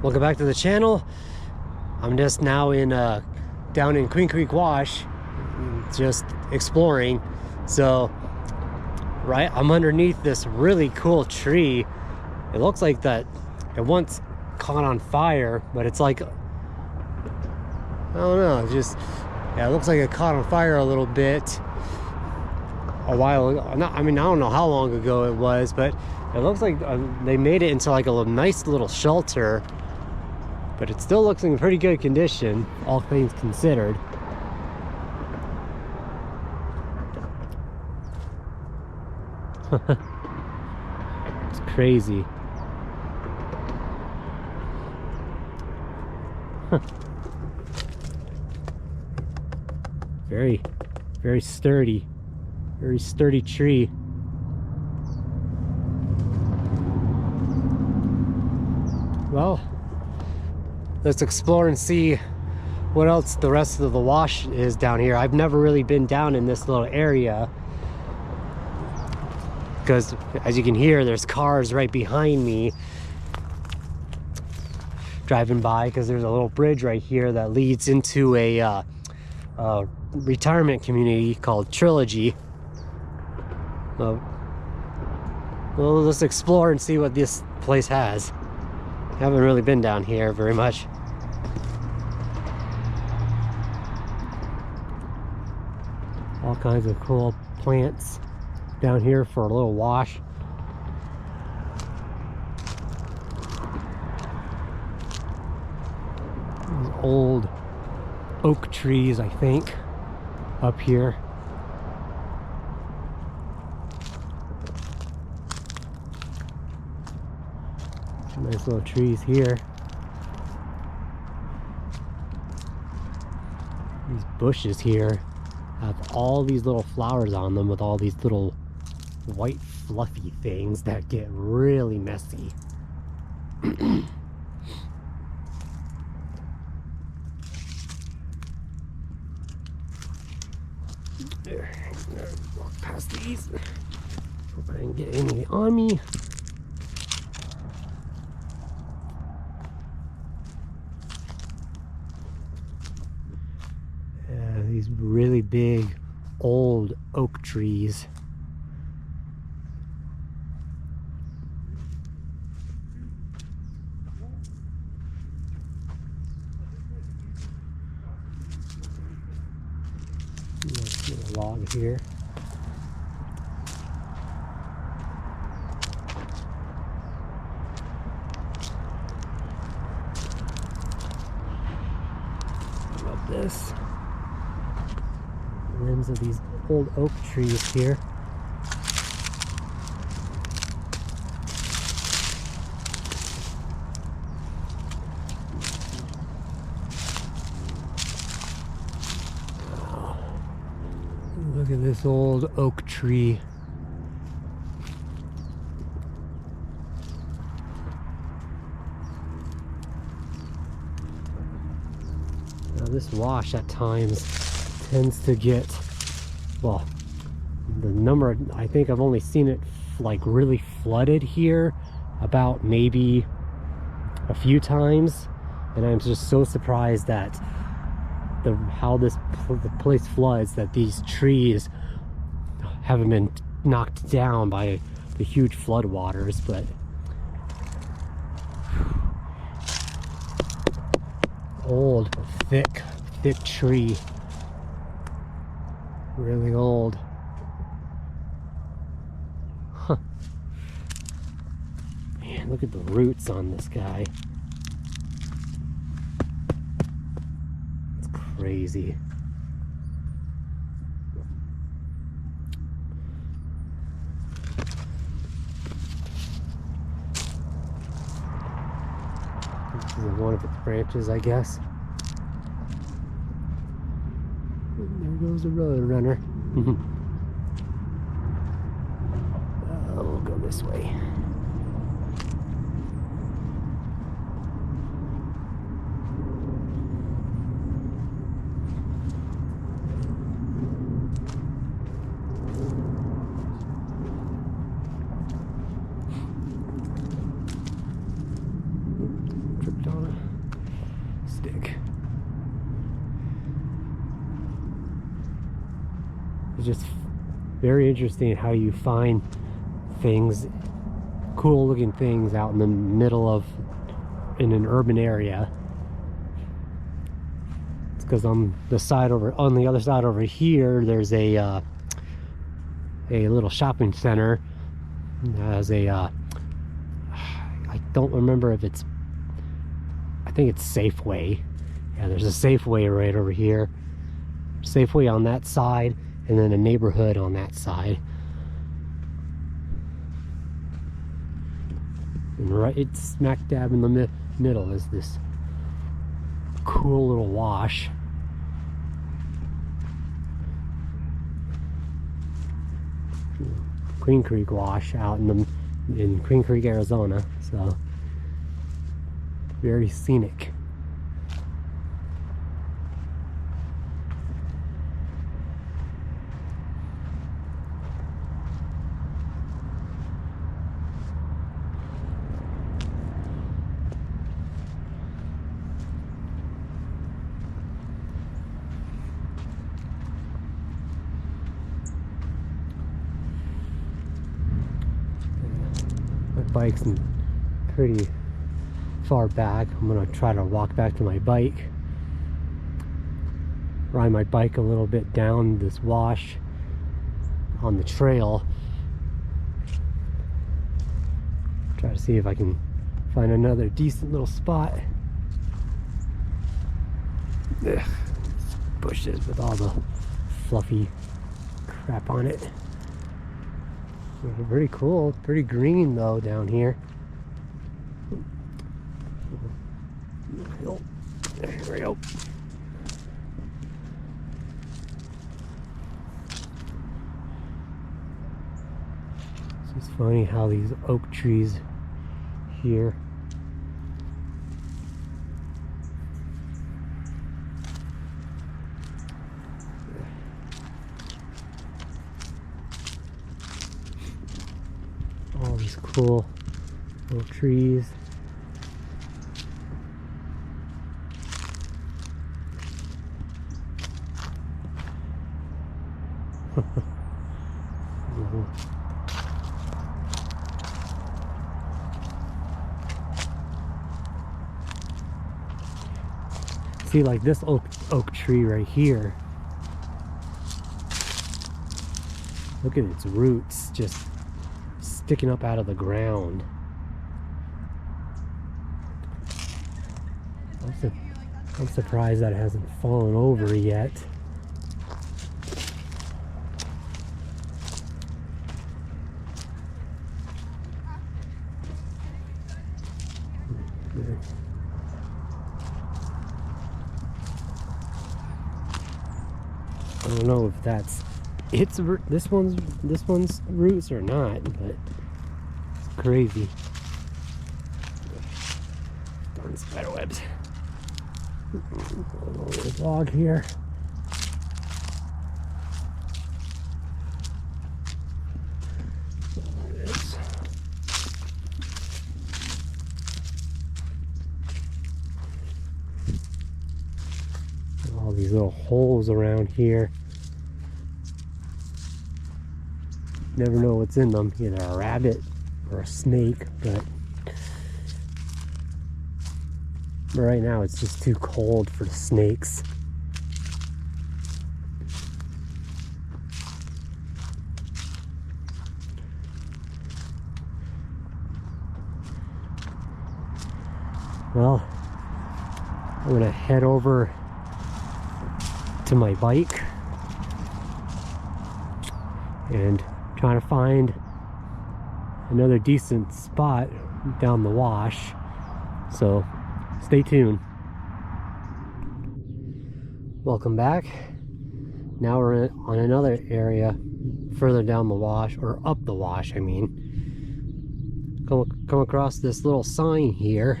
Welcome back to the channel. I'm just now in down in Queen Creek Wash, just exploring. So right, I'm underneath this really cool tree. It looks like that it once caught on fire, but it's like, I don't know, it's just, yeah, it looks like it caught on fire a little bit a while ago. I mean, I don't know how long ago it was, but it looks like they made it into like a nice little shelter, but it still looks in pretty good condition, all things considered. It's crazy. Very, very sturdy tree. Well, let's explore and see what else the rest of the wash is down here. I've never really been down in this little area because, as you can hear, there's cars right behind me driving by, because there's a little bridge right here that leads into a retirement community called Trilogy. Well, let's explore and see what this place has. Haven't really been down here very much. All kinds of cool plants down here for a little wash. These old oak trees, I think, up here. Some nice little trees here. These bushes here have all these little flowers on them with all these little white fluffy things that get really messy. There, walk past these. Hope I didn't get any on me. These really big old oak trees. Let's get a log here. Love this. Limbs of these old oak trees here. Wow. Look at this old oak tree. Now this wash at times tends to get, well, the number, I think I've only seen it like really flooded here about maybe a few times, and I'm just so surprised that how the place floods, that these trees haven't been knocked down by the huge flood waters. But old, thick tree. Really old. Huh. Man, look at the roots on this guy. It's crazy. This is one of its branches, I guess. There goes the road runner. We'll go this way. stick. It's just very interesting how you find things, cool looking things out in the middle of in an urban area. It's because on the other side over here there's a little shopping center. It has I don't remember if it's, I think it's Safeway. Yeah, there's a Safeway right over here. Safeway on that side, and then a neighborhood on that side. And right, it's smack dab in the middle is this cool little wash. Queen Creek wash out in Queen Creek, Arizona. So very scenic. Bike's pretty far back. I'm gonna try to walk back to my bike, ride my bike a little bit down this wash on the trail, try to see if I can find another decent little spot. Ugh, bushes with all the fluffy crap on it. Pretty cool, pretty green though down here. There we go. It's just funny how these oak trees here all these cool little trees. See, like this oak tree right here. Look at its roots just sticking up out of the ground. I'm surprised that it hasn't fallen over yet. I don't know if that's this one's roots or not, but it's crazy. Darn spider webs. A little log here. All these little holes around here. Never know what's in them, either a rabbit or a snake, but right now it's just too cold for the snakes. Well, I'm gonna head over to my bike and trying to find another decent spot down the wash, so stay tuned. Welcome back. Now we're on another area further down the wash, or up the wash I mean. Come across this little sign here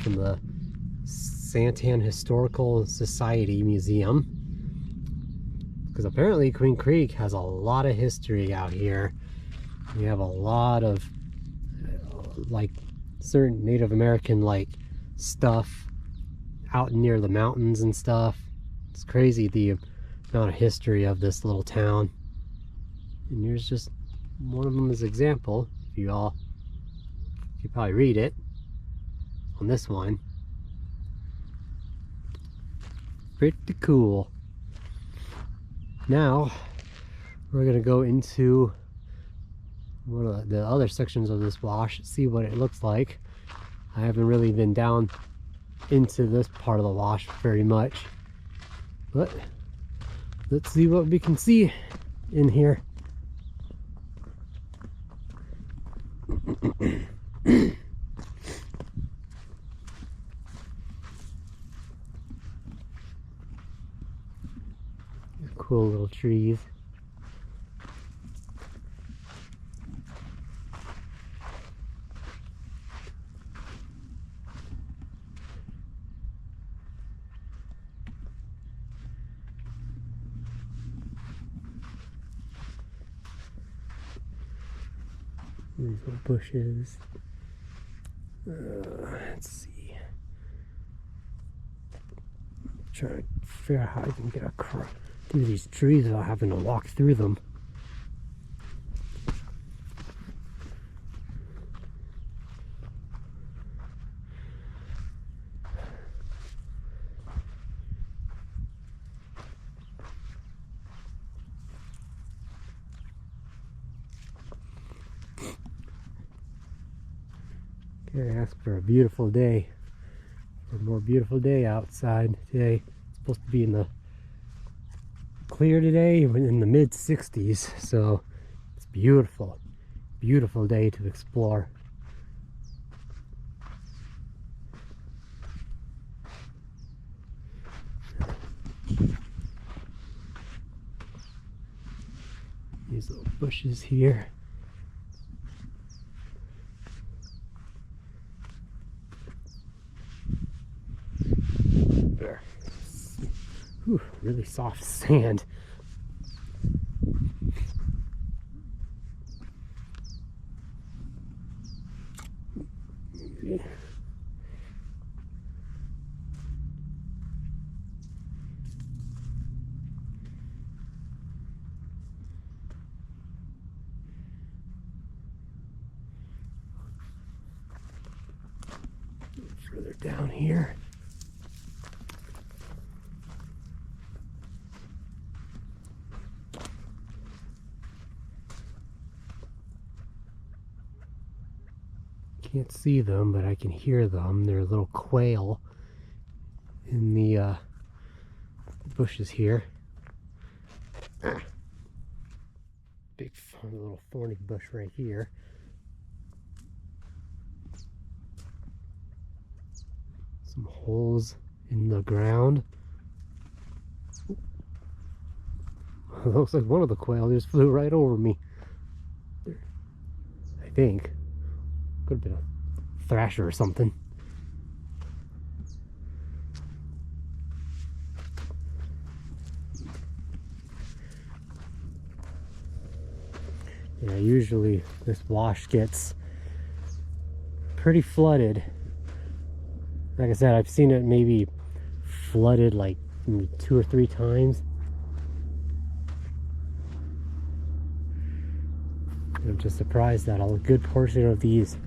from the Santan Historical Society Museum, because apparently Queen Creek has a lot of history out here. We have a lot of like certain Native American like stuff out near the mountains and stuff. It's crazy the amount of history of this little town. And here's just one of them as example. If you probably read it on this one. Pretty cool. Now we're gonna go into one of the other sections of this wash, see what it looks like. I haven't really been down into this part of the wash very much, but let's see what we can see in here. Cool little trees. These little bushes. Let's see. Trying to figure out how I can get across through these trees without having to walk through them. Okay, I asked for a beautiful day. For a more beautiful day outside today. It's supposed to be in the clear today, in the mid 60s, so it's beautiful. Beautiful day to explore. These little bushes here. There. Whew, really soft sand. Further down here. Can't see them, but I can hear them. They're a little quail in the bushes here. Big little thorny bush right here. Some holes in the ground. It looks like one of the quail just flew right over me. I think. Could have been a thrasher or something. Yeah, usually this wash gets pretty flooded. Like I said, I've seen it maybe flooded like maybe 2 or 3 times. I'm just surprised that a good portion of these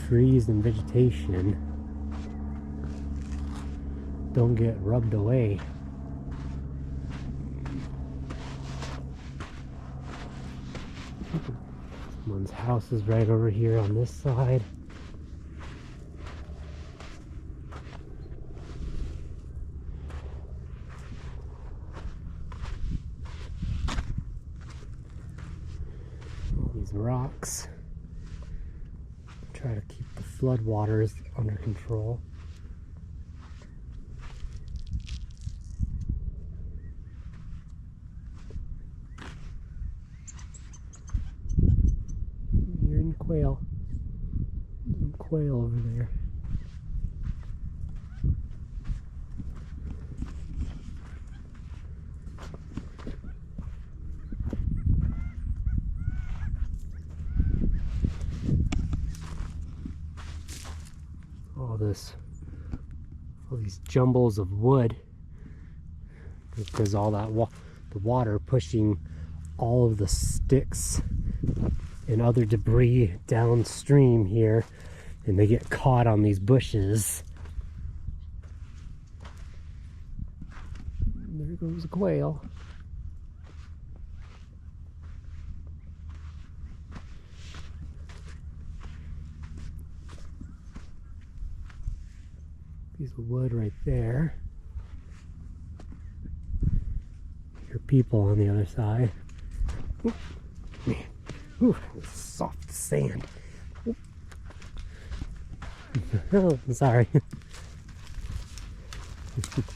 trees and vegetation don't get rubbed away. Someone's house is right over here on this side. All these rocks. Try to keep the flood waters under control. You're in quail. Quail over there. all these jumbles of wood, because all that the water pushing all of the sticks and other debris downstream here, and they get caught on these bushes. There goes a quail. Piece of wood right there. Your people on the other side. Ooh, man, ooh, soft sand. Ooh. Oh, I'm sorry.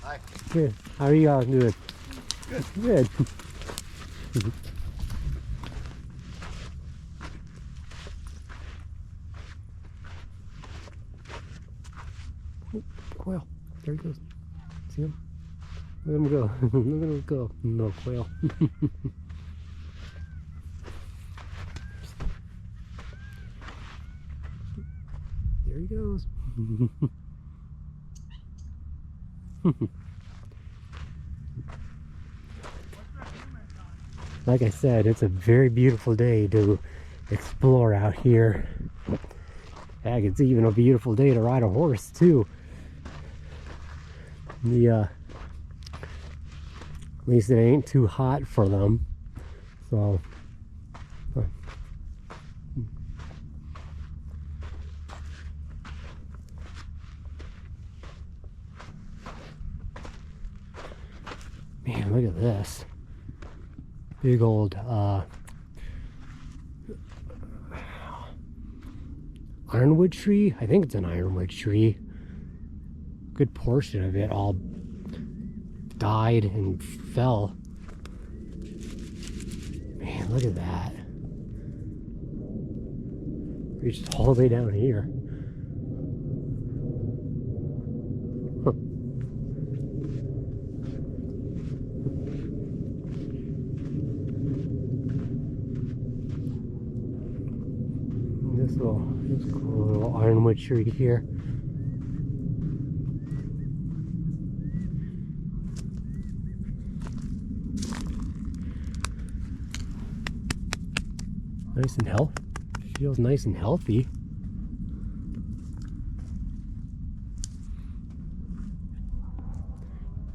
Hi. Good. How are you all doing? Good. Good. Quail. There he goes. See him? Let him go. Let him go. No quail. There he goes. Like I said, it's a very beautiful day to explore out here. Heck, it's even a beautiful day to ride a horse too. At least it ain't too hot for them. So man, look at this. Big old ironwood tree. I think it's an ironwood tree. Good portion of it all died and fell. Man, look at that. Reached all the way down here. Huh. This cool little ironwood tree here. Nice and healthy. Feels nice and healthy.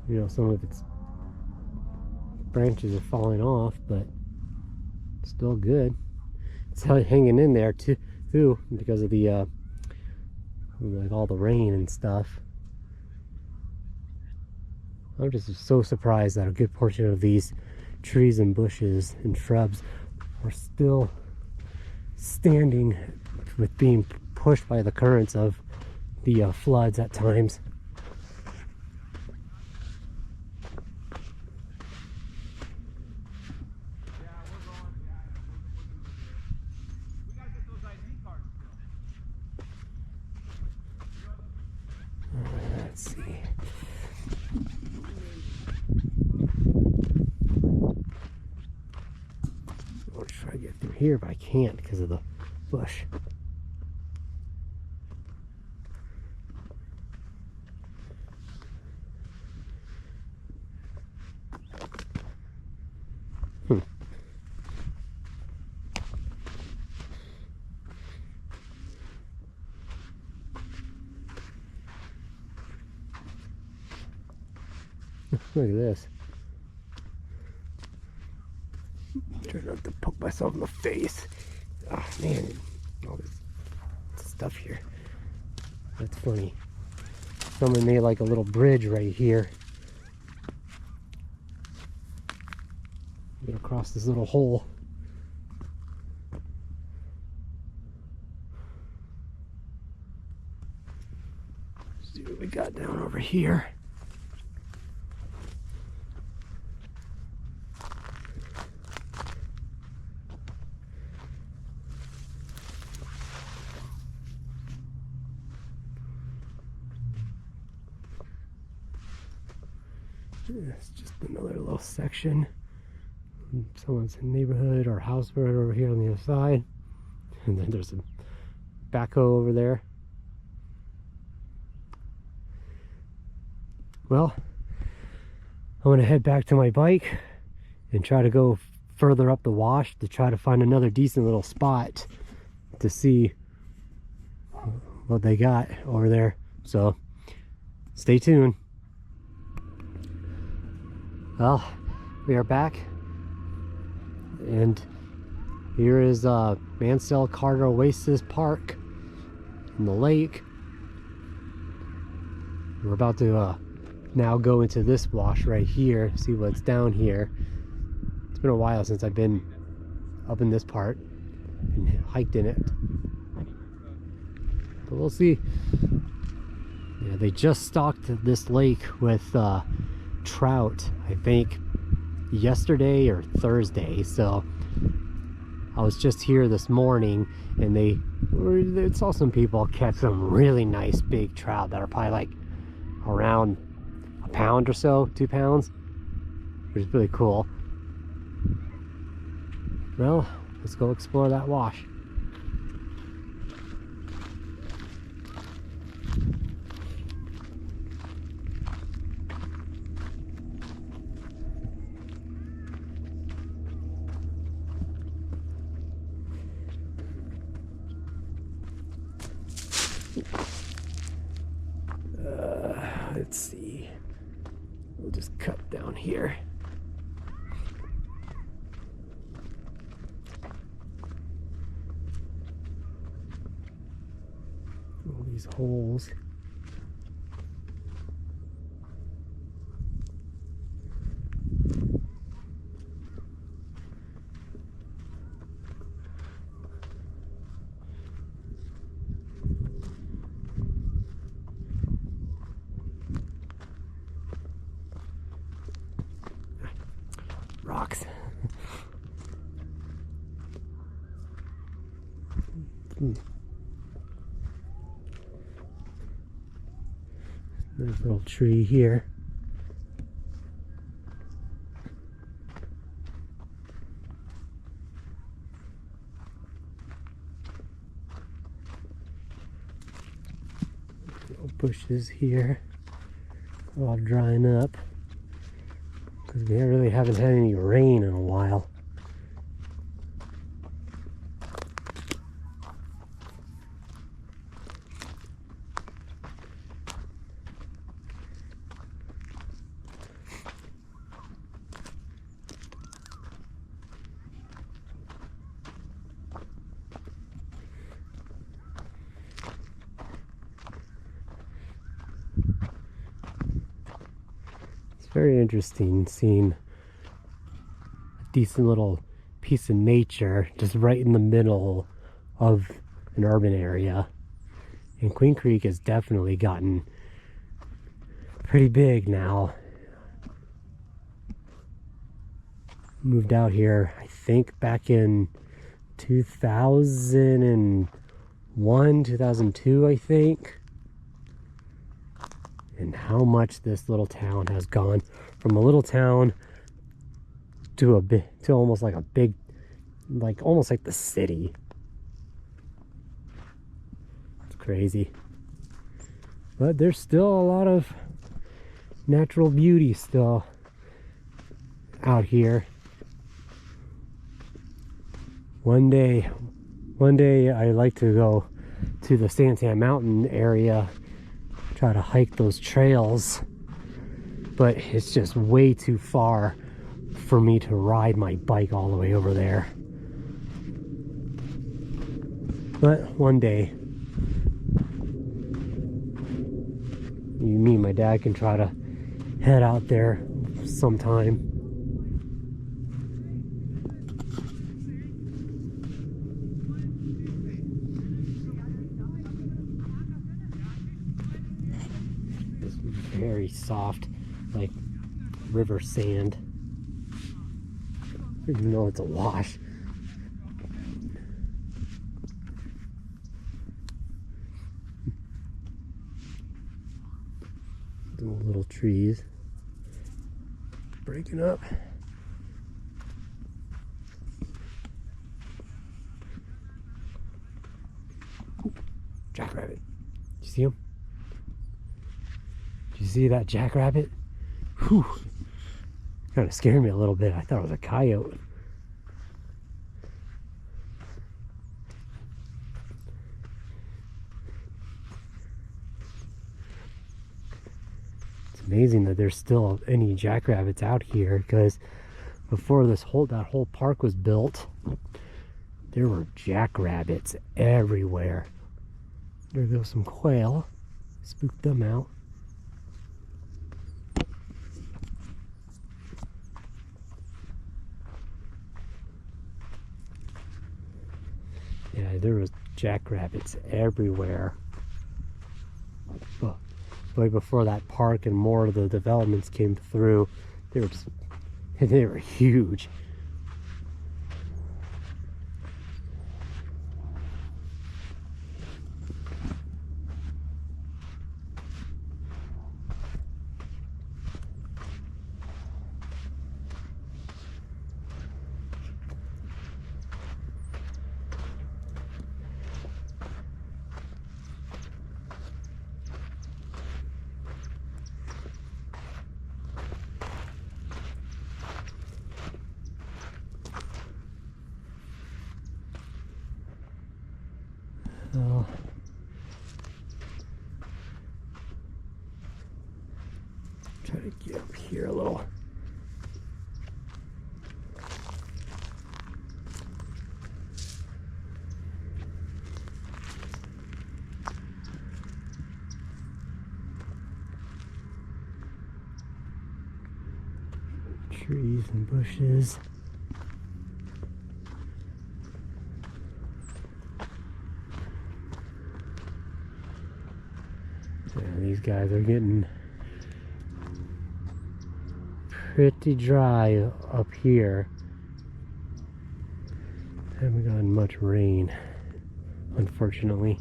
You know, some of its branches are falling off, but still good. It's hanging in there too, because of the like all the rain and stuff. I'm just so surprised that a good portion of these trees and bushes and shrubs are still standing with being pushed by the currents of the floods at times. Let's see. I'll try to get through here, but I can't because of the bush. Look at this. Try not to poke myself in the face. Oh man, all this stuff here. That's funny. Someone made like a little bridge right here. Get across this little hole. Let's see what we got down over here. It's just another little section. Someone's neighborhood or house right over here on the other side. And then there's a backhoe over there. Well, I'm gonna head back to my bike and try to go further up the wash to try to find another decent little spot to see what they got over there. So stay tuned. Well, we are back, and here is Manel Carter Oasis Park in the lake. We're about to now go into this wash right here, see what's down here. It's been a while since I've been up in this part and hiked in it, but we'll see. Yeah, they just stocked this lake with trout, I think yesterday or Thursday. So I was just here this morning, and they saw some people catch some really nice big trout that are probably like around a pound or so, 2 pounds, which is really cool. Well, let's go explore that wash. Let's see. We'll just cut down here. All these holes. Rocks. There's a little tree here. Little bushes here, all drying up because we really haven't had any rain in a while. Very interesting seeing a decent little piece of nature just right in the middle of an urban area. And Queen Creek has definitely gotten pretty big now. Moved out here, I think, back in 2001, 2002, I think. And how much this little town has gone from a little town to almost like a big, like almost like the city. It's crazy. But there's still a lot of natural beauty still out here. One day I'd like to go to the Santan Mountain area, try to hike those trails, but it's just way too far for me to ride my bike all the way over there. But one day, me and my dad can try to head out there sometime. Very soft, like river sand, even though it's a wash. The little trees breaking up. Jackrabbit. Did you see him? Did you you see that jackrabbit? Whew. Kind of scared me a little bit. I thought it was a coyote. It's amazing that there's still any jackrabbits out here, because before that whole park was built, there were jackrabbits everywhere. There goes some quail. Spooked them out. Yeah, there was jackrabbits everywhere. But way before that park and more of the developments came through, they were huge. So, try to get up here a little. Trees and bushes. Yeah, these guys are getting pretty dry up here. Haven't gotten much rain, unfortunately.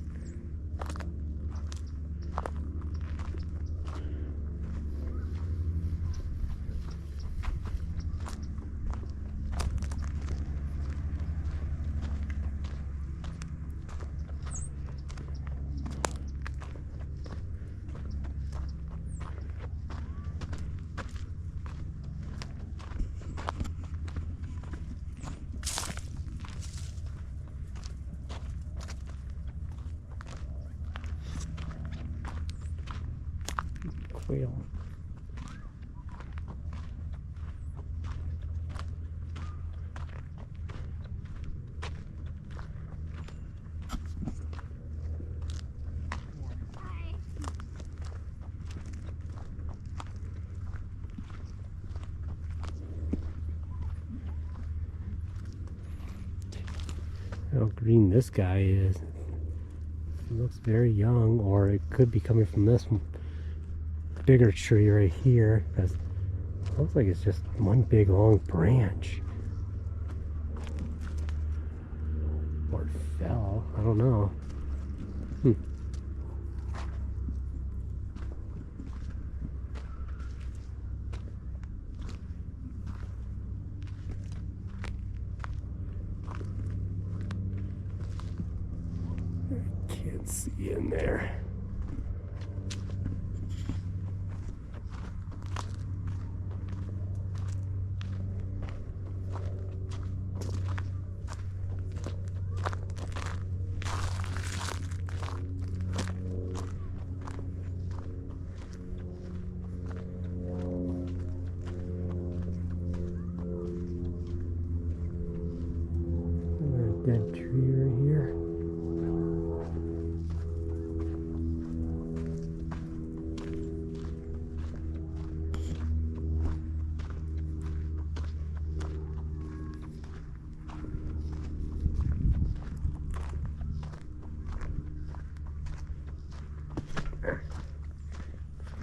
Quail. How green this guy is. He looks very young, or it could be coming from this one. Bigger tree right here, because it looks like it's just one big long branch. Or it fell, I don't know. I can't see in there. Dead tree right here.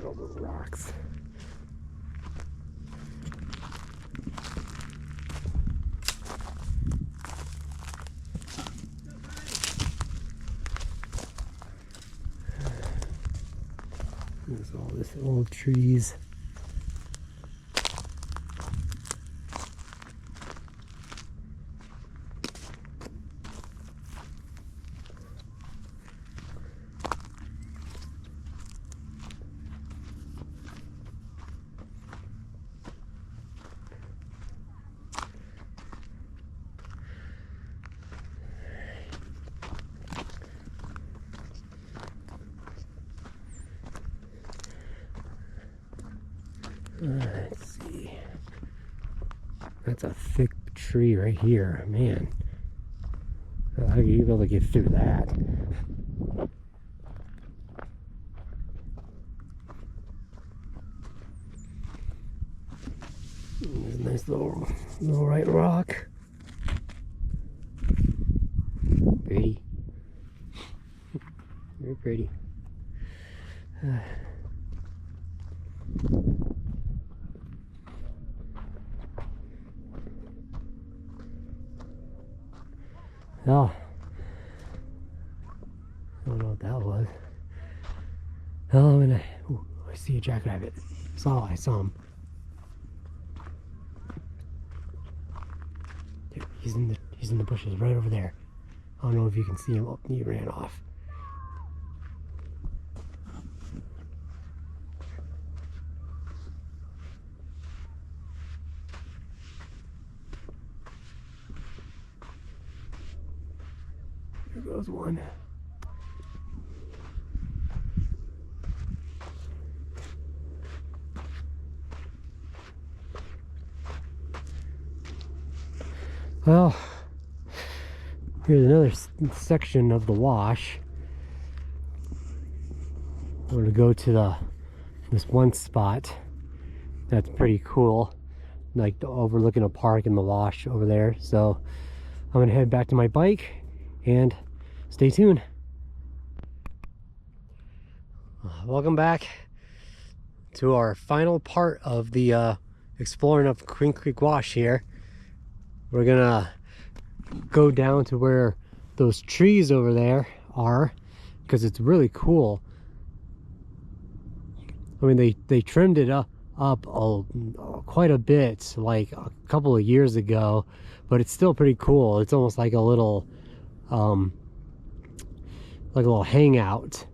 All the rocks. There's all this old trees. Let's see. That's a thick tree right here, man. How are you able to get through that? There's a nice little right rock. Pretty. Very pretty. Oh, I don't know what that was. Oh, I'm gonna. Ooh, I see a jackrabbit. I saw him. Dude, he's in the bushes right over there. I don't know if you can see him. Oh, he ran off. There goes one. Well, here's another section of the wash. We're gonna go to this one spot that's pretty cool, like overlooking a park in the wash over there. So I'm gonna head back to my bike and stay tuned. Welcome back to our final part of the exploring of Queen Creek Wash here. We're gonna go down to where those trees over there are, because it's really cool. I mean, they trimmed it up quite a bit, like a couple of years ago, but it's still pretty cool. It's almost like a little hangout.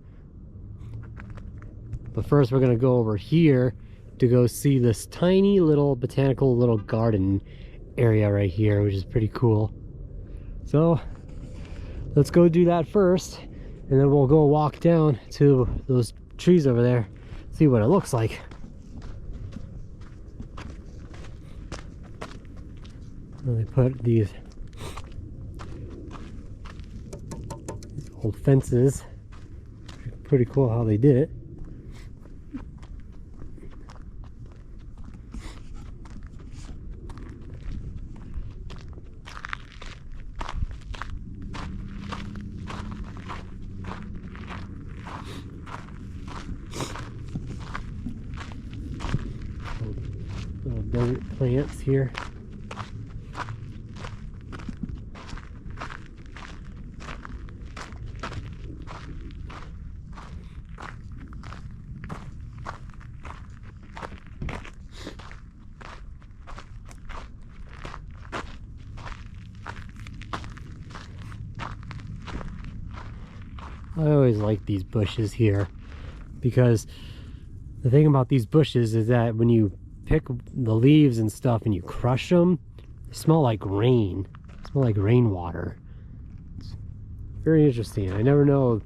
But first we're gonna go over here to go see this tiny little botanical little garden area right here, which is pretty cool. So let's go do that first, and then we'll go walk down to those trees over there, see what it looks like. And they put these old fences. Pretty cool how they did it. Little desert plants here. I always like these bushes here, because the thing about these bushes is that when you pick the leaves and stuff and you crush them, they smell like rain. They smell like rainwater. It's very interesting. I never know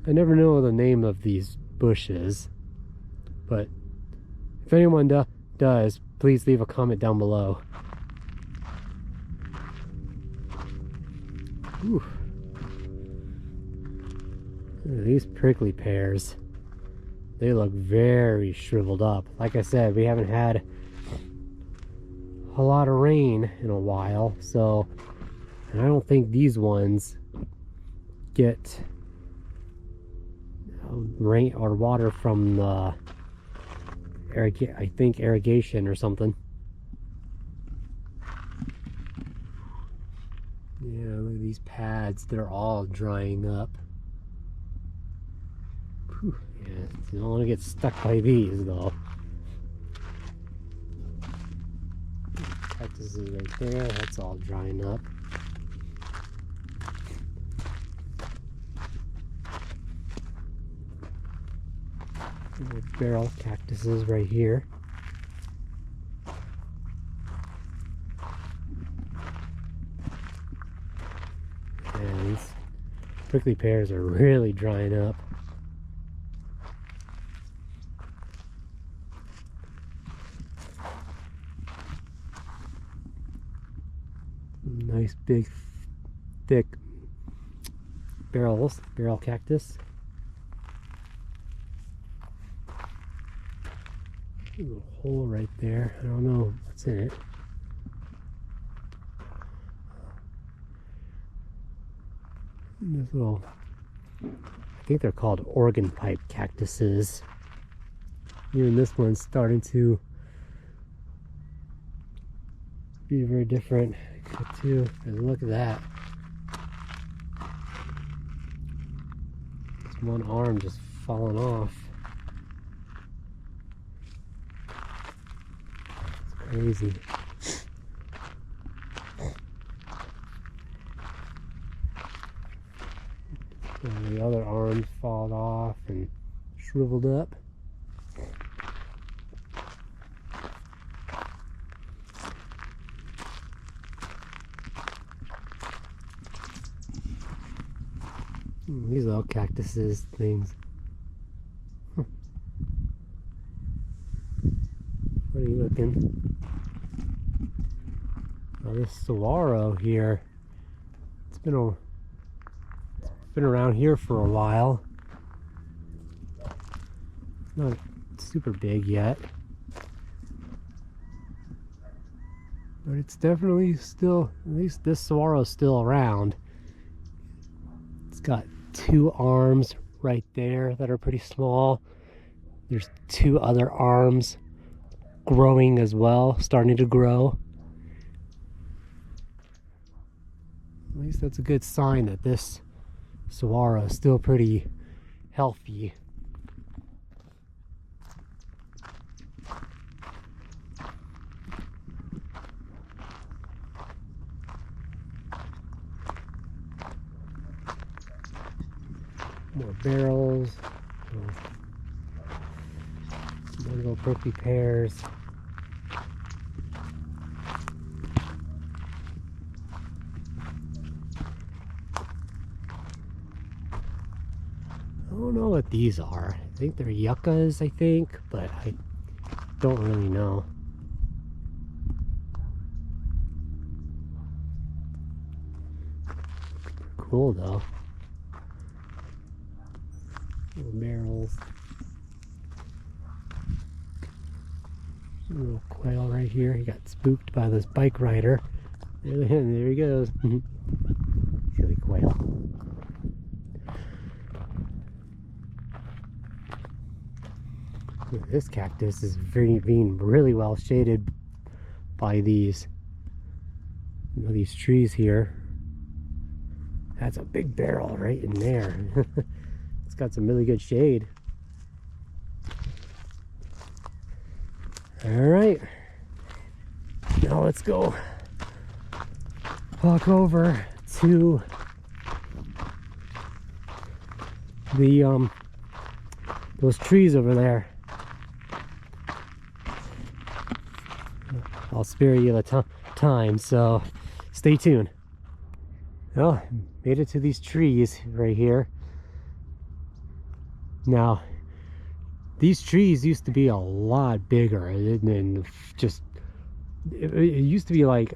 the name of these bushes, but if anyone does, please leave a comment down below. Ooh. These prickly pears, they look very shriveled up. Like I said, we haven't had a lot of rain in a while, so, and I don't think these ones get rain or water from the I think irrigation or something. Yeah, look at these pads, they're all drying up. Whew, yeah, you don't want to get stuck by these though. Cactuses right there, that's all drying up. Barrel cactuses right here. And these prickly pears are really drying up. nice big thick barrel cactus. A little hole right there. I don't know what's in it. This little, I think they're called organ pipe cactuses. Even this one's starting to be very different too. Look at that. It's one arm just falling off. It's crazy. And the other arms fall off and shriveled up. These little cactuses things. Funny looking. Now this saguaro here, it's been around here for a while. It's not super big yet, but it's definitely still, at least this saguaro is still around. It's got 2 arms right there that are pretty small. There's 2 other arms growing as well, starting to grow. At least that's a good sign that this saguaro is still pretty healthy. More barrels, more little prickly pears. I don't know what these are. I think they're yuccas, I think, but I don't really know. Cool though. Little barrels. A little quail right here. He got spooked by this bike rider. There he goes. Silly quail. This cactus is being really well shaded by these trees here. That's a big barrel right in there. It's got some really good shade. All right, now let's go walk over to the those trees over there. I'll spare you the time, so stay tuned. Oh, made it to these trees right here. Now, these trees used to be a lot bigger, and just it used to be like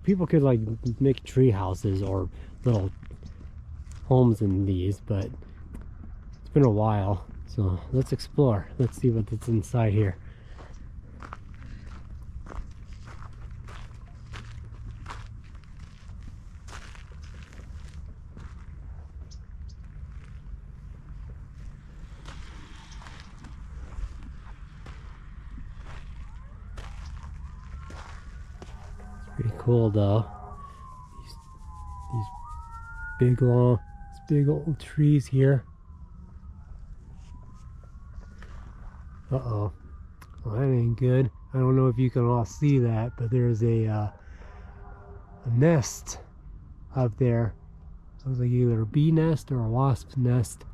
people could like make tree houses or little homes in these, but it's been a while. So let's explore. Let's see what's inside here. Pretty cool though. These big old trees here. Uh-oh. Well, that ain't good. I don't know if you can all see that, but there's a nest up there. Looks like either a bee nest or a wasp nest.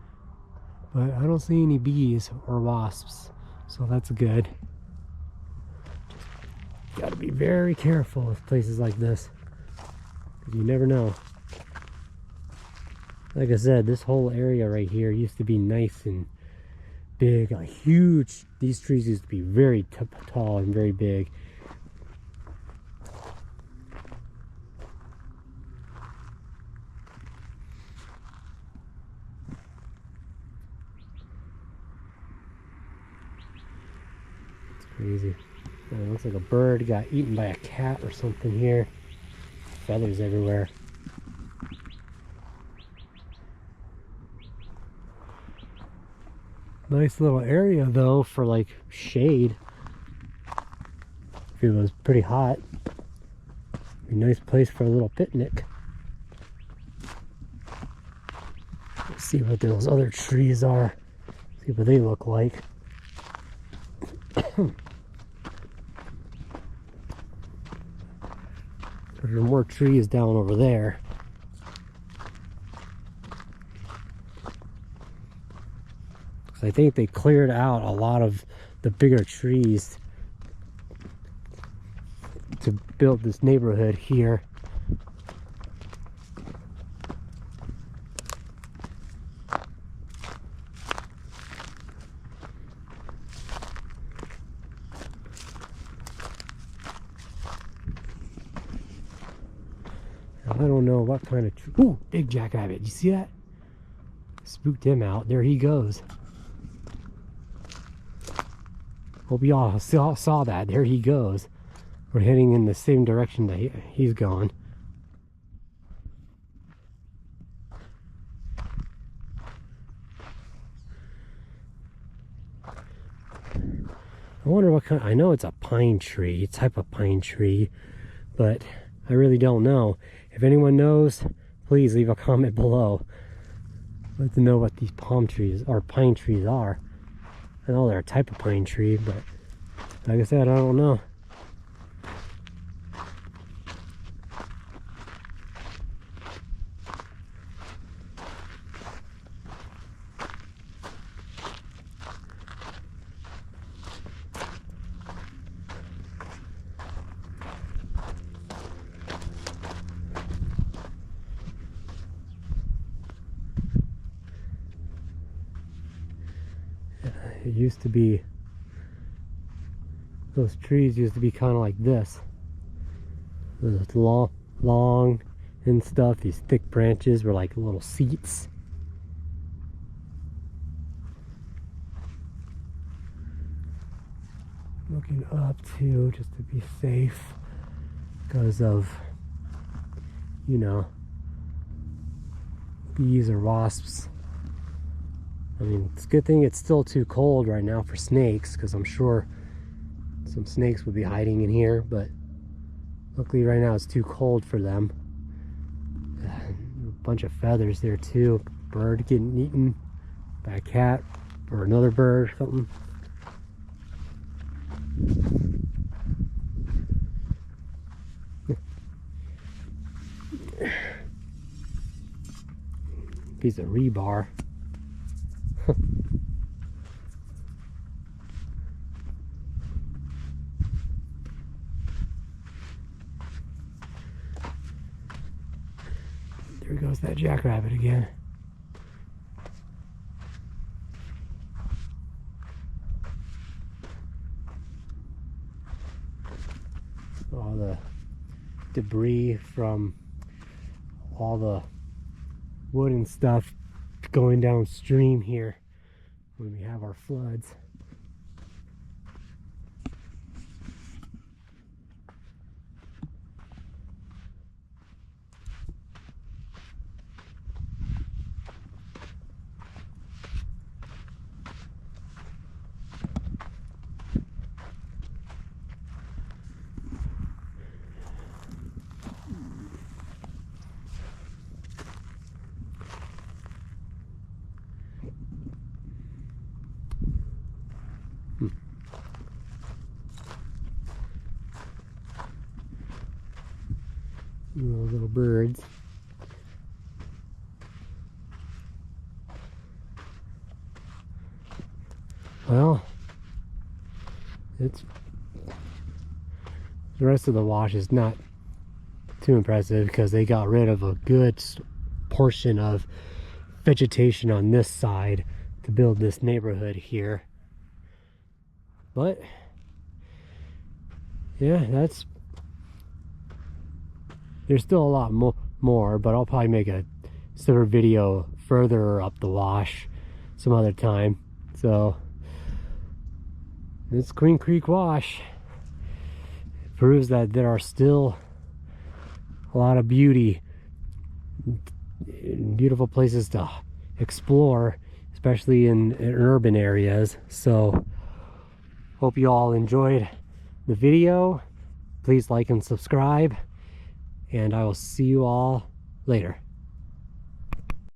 But I don't see any bees or wasps, so that's good. You gotta be very careful with places like this, because you never know. Like I said, this whole area right here used to be nice and big, like huge. These trees used to be very tall and very big. Crazy. It looks like a bird got eaten by a cat or something here. Feathers everywhere. Nice little area though for like shade. If it was pretty hot, be a nice place for a little picnic. Let's see what those other trees are. See what they look like. There are more trees down over there. I think they cleared out a lot of the bigger trees to build this neighborhood here. I don't know what kind of tree. Ooh, big jackrabbit. You see that? Spooked him out. There he goes. Hope you all saw that. There he goes. We're heading in the same direction that he's gone. I wonder what kind. I know it's a pine tree, type of pine tree, but I really don't know. If anyone knows, please leave a comment below. I'd like to know what these palm trees or pine trees are. I know they're a type of pine tree, but like I said, I don't know. It used to be, those trees used to be kind of like this. Those long and stuff. These thick branches were like little seats. Looking up too, just to be safe, because of, you know, bees or wasps. I mean, it's a good thing it's still too cold right now for snakes, because I'm sure some snakes would be hiding in here, but luckily right now it's too cold for them. A bunch of feathers there too. Bird getting eaten by a cat or another bird or something. Piece of rebar. There goes that jackrabbit again. All the debris from all the wood and stuff going downstream here when we have our floods. Little birds. Well, it's the rest of the wash is not too impressive because they got rid of a good portion of vegetation on this side to build this neighborhood here. But yeah, there's still a lot more, but I'll probably make a separate video further up the wash some other time. So This Queen Creek Wash proves that there are still a lot of beautiful places to explore, especially in urban areas. So hope you all enjoyed the video. Please like and subscribe, and I will see you all later.